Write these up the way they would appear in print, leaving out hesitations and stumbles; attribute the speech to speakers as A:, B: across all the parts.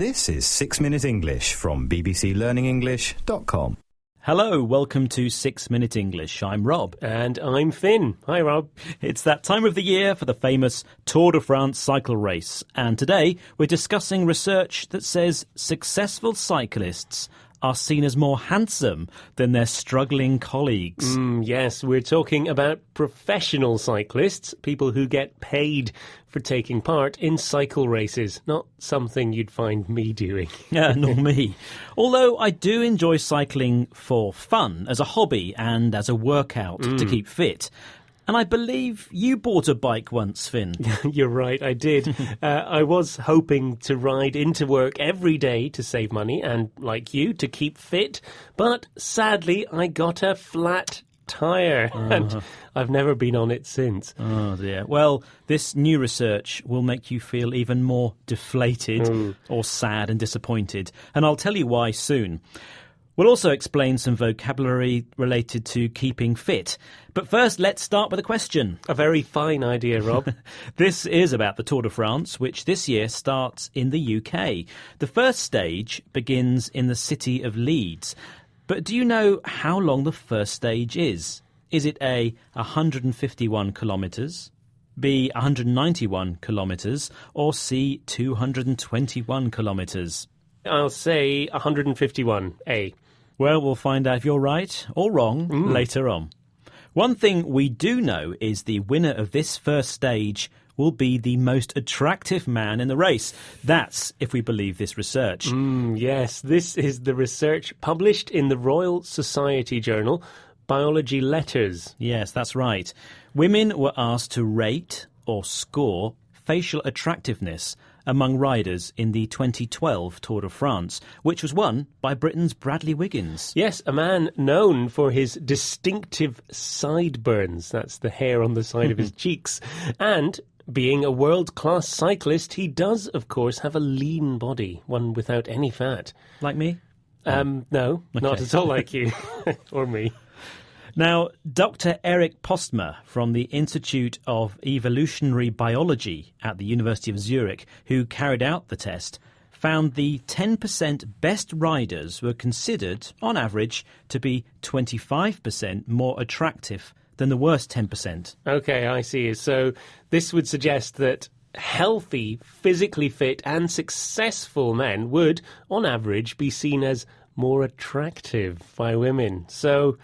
A: This is 6 Minute English from bbclearningenglish.com.
B: Hello, welcome to 6 Minute English. I'm Rob.
C: And I'm Finn. Hi, Rob.
B: It's that time of the year for the famous Tour de France cycle race. And today we're discussing research that says successful cyclists are seen as more handsome than their struggling colleagues.
C: Yes, we're talking about professional cyclists, people who get paid for taking part in cycle races, not something you'd find me doing.
B: Yeah, nor me. Although I do enjoy cycling for fun, as a hobby and as a workout to keep fit. And I believe you bought a bike once, Finn.
C: You're right, I did. I was hoping to ride into work every day to save money and, like you, to keep fit. But sadly, I got a flat tyre and I've never been on it since.
B: Oh, dear. Well, this new research will make you feel even more deflated or sad and disappointed. And I'll tell you why soon. We'll also explain some vocabulary related to keeping fit. But first, let's start with a question.
C: A very fine idea, Rob.
B: This is about the Tour de France, which this year starts in the UK. The first stage begins in the city of Leeds. But do you know how long the first stage is? Is it A, 151 kilometres, B, 191 kilometres, or C, 221 kilometres?
C: I'll say 151A.
B: Well, we'll find out if you're right or wrong later on. One thing we do know is the winner of this first stage will be the most attractive man in the race. That's if we believe this research.
C: Yes, this is the research published in the Royal Society journal, Biology Letters.
B: Yes, that's right. Women were asked to rate or score facial attractiveness among riders in the 2012 Tour de France, which was won by Britain's Bradley Wiggins.
C: Yes, a man known for his distinctive sideburns, that's the hair on the side of his cheeks, and being a world-class cyclist, he does, of course, have a lean body, one without any fat.
B: Like me?
C: No, not at all like you, or me.
B: Now, Dr. Eric Postma from the Institute of Evolutionary Biology at the University of Zurich, who carried out the test, found the 10% best riders were considered, on average, to be 25% more attractive than the worst 10%.
C: OK, I see. So this would suggest that healthy, physically fit and successful men would, on average, be seen as more attractive by women. So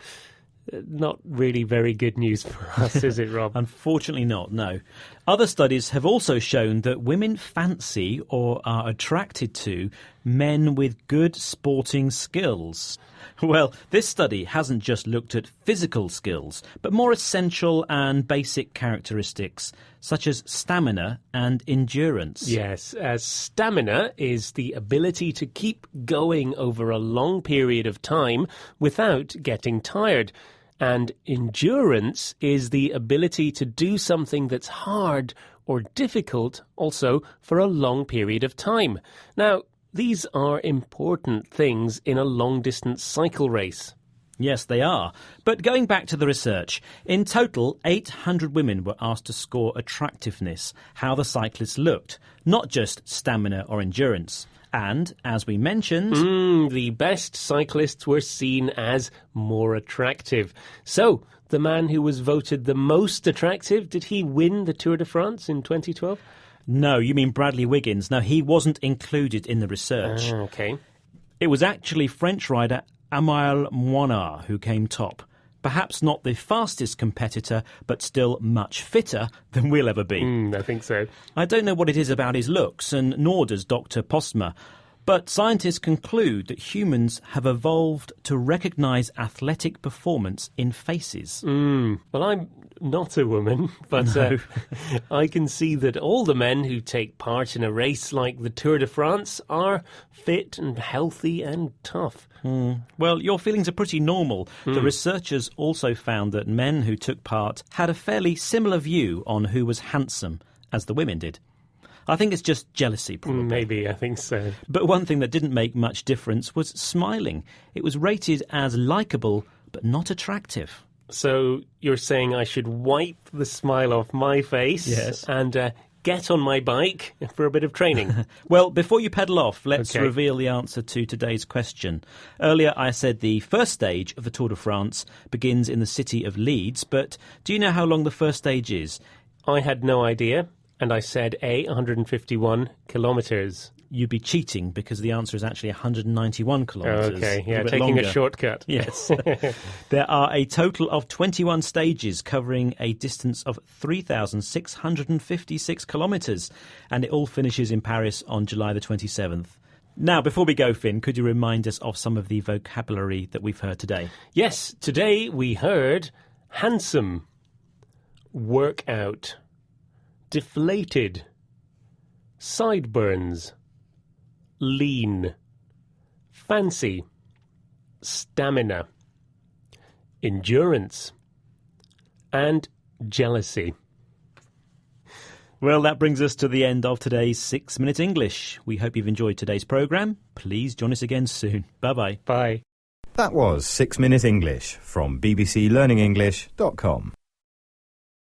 C: not really very good news for us, is it, Rob?
B: Unfortunately not, no. Other studies have also shown that women fancy or are attracted to men with good sporting skills. Well, this study hasn't just looked at physical skills, but more essential and basic characteristics, such as stamina and endurance.
C: Yes, stamina is the ability to keep going over a long period of time without getting tired. And endurance is the ability to do something that's hard or difficult also for a long period of time. Now, these are important things in a long-distance cycle race.
B: Yes, they are. But going back to the research, in total, 800 women were asked to score attractiveness, how the cyclists looked, not just stamina or endurance. And, as we mentioned,
C: the best cyclists were seen as more attractive. So, the man who was voted the most attractive, did he win the Tour de France in 2012?
B: No, you mean Bradley Wiggins. No, he wasn't included in the research.
C: OK.
B: It was actually French rider Amile Moinard who came top. Perhaps not the fastest competitor, but still much fitter than we'll ever be.
C: I think so.
B: I don't know what it is about his looks, and nor does Dr. Postma. But scientists conclude that humans have evolved to recognise athletic performance in faces.
C: Well, I'm not a woman, but I can see that all the men who take part in a race like the Tour de France are fit and healthy and tough.
B: Well, your feelings are pretty normal. The researchers also found that men who took part had a fairly similar view on who was handsome as the women did. I think it's just jealousy, probably.
C: Maybe, I think so.
B: But one thing that didn't make much difference was smiling. It was rated as likeable, but not attractive.
C: So you're saying I should wipe the smile off my face
B: Yes.
C: and get on my bike for a bit of training.
B: Well, before you pedal off, let's
C: Okay.
B: reveal the answer to today's question. Earlier, I said the first stage of the Tour de France begins in the city of Leeds, but do you know how long the first stage is?
C: I had no idea, and I said 151 kilometres.
B: You'd be cheating because the answer is actually 191 kilometres.
C: Okay,
B: A
C: yeah,
B: bit
C: taking
B: longer.
C: a shortcut.
B: Yes. There are a total of 21 stages covering a distance of 3,656 kilometres, and it all finishes in Paris on July the 27th. Now, before we go, Finn, could you remind us of some of the vocabulary that we've heard today?
C: Yes, today we heard handsome, workout, deflated, sideburns, lean, fancy, stamina, endurance, and jealousy.
B: Well, that brings us to the end of today's 6 Minute English. We hope you've enjoyed today's programme. Please join us again soon. Bye-bye.
C: Bye.
A: That was 6 Minute English from bbclearningenglish.com.